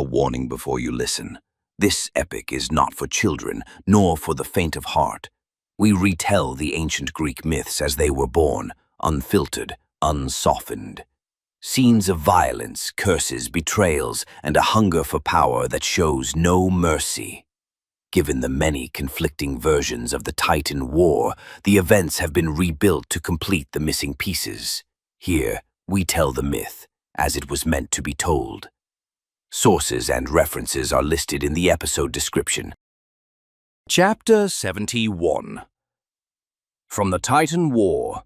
warning before you listen. This epic is not for children, nor for the faint of heart. We retell the ancient Greek myths as they were born, unfiltered, unsoftened. Scenes of violence, curses, betrayals, and a hunger for power that shows no mercy. Given the many conflicting versions of the Titan War, the events have been rebuilt to complete the missing pieces. Here, we tell the myth as it was meant to be told. Sources and references are listed in the episode description. Chapter 71. From the Titan War,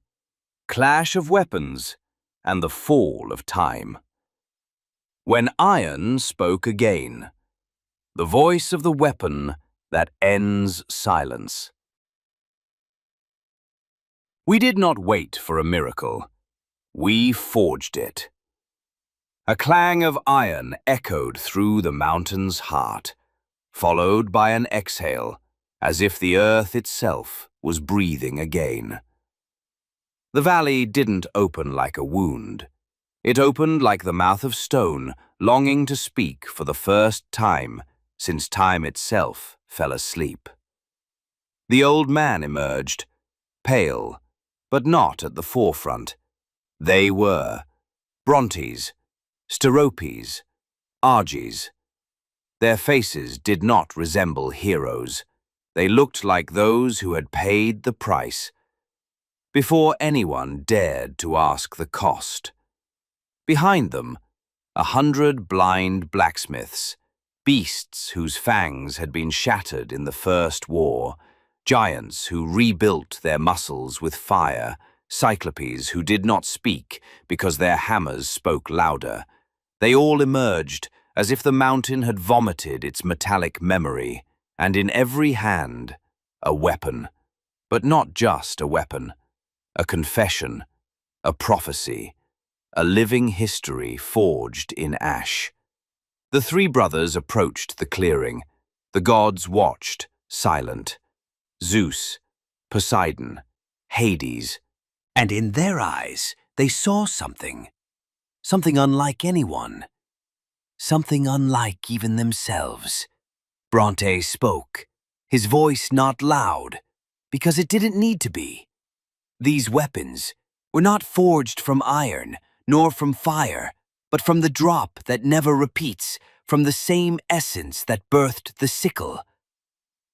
Clash of Weapons, and the Fall of Time. When iron spoke again, the voice of the weapon that ends silence. We did not wait for a miracle. We forged it. A clang of iron echoed through the mountain's heart, followed by an exhale, as if the earth itself was breathing again. The valley didn't open like a wound. It opened like the mouth of stone, longing to speak for the first time since time itself fell asleep. The old man emerged, pale, but not at the forefront. They were Brontes, Steropes, Arges. Their faces did not resemble heroes. They looked like those who had paid the price, before anyone dared to ask the cost. Behind them, 100 blind blacksmiths, beasts whose fangs had been shattered in the First War, giants who rebuilt their muscles with fire, Cyclopes who did not speak because their hammers spoke louder. They all emerged as if the mountain had vomited its metallic memory, and in every hand, a weapon. But not just a weapon. A confession, a prophecy, a living history forged in ash. The three brothers approached the clearing. The gods watched, silent. Zeus, Poseidon, Hades, and in their eyes they saw something. Something unlike anyone. Something unlike even themselves. Brontes spoke, his voice not loud, because it didn't need to be. These weapons were not forged from iron, nor from fire, but from the drop that never repeats, from the same essence that birthed the sickle.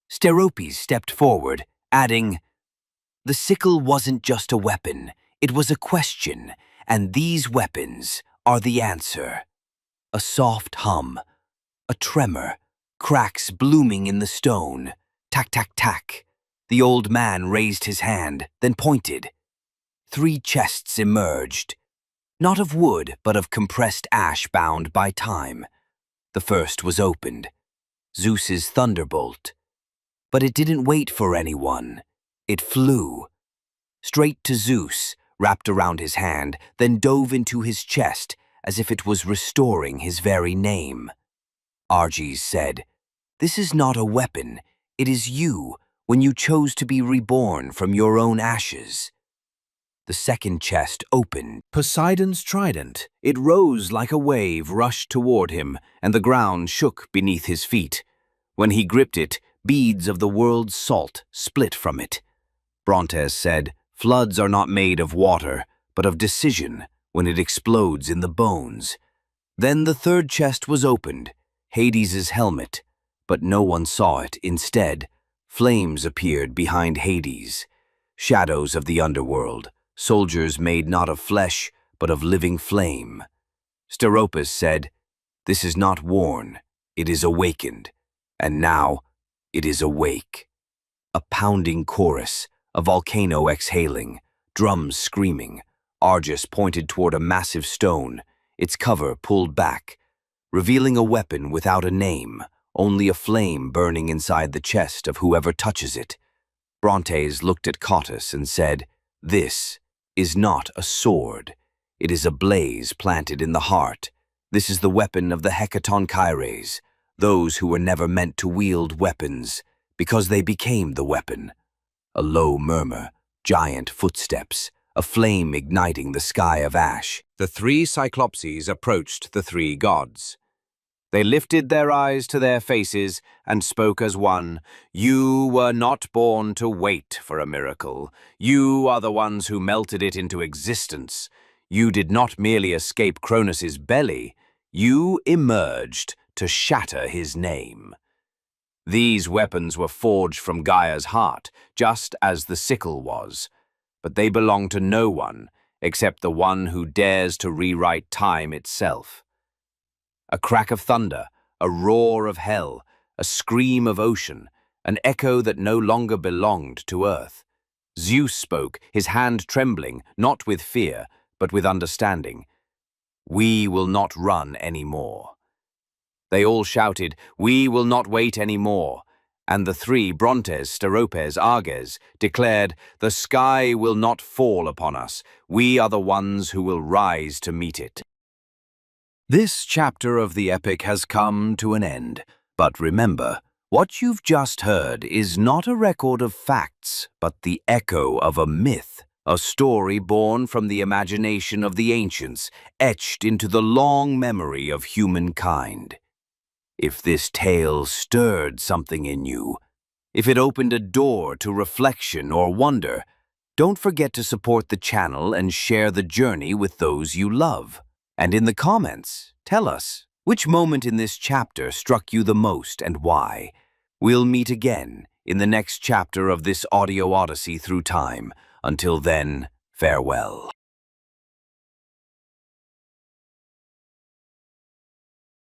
Steropes stepped forward, adding, "The sickle wasn't just a weapon, it was a question, and these weapons are the answer." A soft hum, a tremor, cracks blooming in the stone. Tack, tack, tack. The old man raised his hand, then pointed. 3 chests emerged, not of wood, but of compressed ash bound by time. The first was opened, Zeus's thunderbolt. But it didn't wait for anyone. It flew. Straight to Zeus, wrapped around his hand, then dove into his chest as if it was restoring his very name. Arges said, "This is not a weapon, it is you, when you chose to be reborn from your own ashes." The second chest opened. Poseidon's trident. It rose like a wave, rushed toward him, and the ground shook beneath his feet. When he gripped it, beads of the world's salt split from it. Brontes said, "Floods are not made of water, but of decision when it explodes in the bones." Then the third chest was opened, Hades's helmet, but no one saw it. Instead, flames appeared behind Hades, shadows of the underworld, soldiers made not of flesh, but of living flame. Steropes said, "This is not worn, it is awakened, and now it is awake." A pounding chorus, a volcano exhaling, drums screaming. Arges pointed toward a massive stone, its cover pulled back, revealing a weapon without a name, only a flame burning inside the chest of whoever touches it. Brontes looked at Kronos and said, "This is not a sword. It is a blaze planted in the heart. This is the weapon of the Titanomachy, those who were never meant to wield weapons, because they became the weapon." A low murmur, giant footsteps, a flame igniting the sky of ash. The 3 Cyclopes approached the 3 gods. They lifted their eyes to their faces and spoke as one. You were not born to wait for a miracle. You are the ones who melted it into existence. You did not merely escape Kronos' belly. You emerged to shatter his name. These weapons were forged from Gaia's heart, just as the sickle was. But they belong to no one, except the one who dares to rewrite time itself. A crack of thunder, a roar of hell, a scream of ocean, an echo that no longer belonged to earth. Zeus spoke, his hand trembling, not with fear, but with understanding. We will not run any more. They all shouted, we will not wait any more. And the three, Brontes, Steropes, Arges, declared, the sky will not fall upon us. We are the ones who will rise to meet it. This chapter of the epic has come to an end. But remember, what you've just heard is not a record of facts, but the echo of a myth, a story born from the imagination of the ancients, etched into the long memory of humankind. If this tale stirred something in you, if it opened a door to reflection or wonder, don't forget to support the channel and share the journey with those you love. And in the comments, tell us which moment in this chapter struck you the most and why. We'll meet again in the next chapter of this audio odyssey through time. Until then, farewell.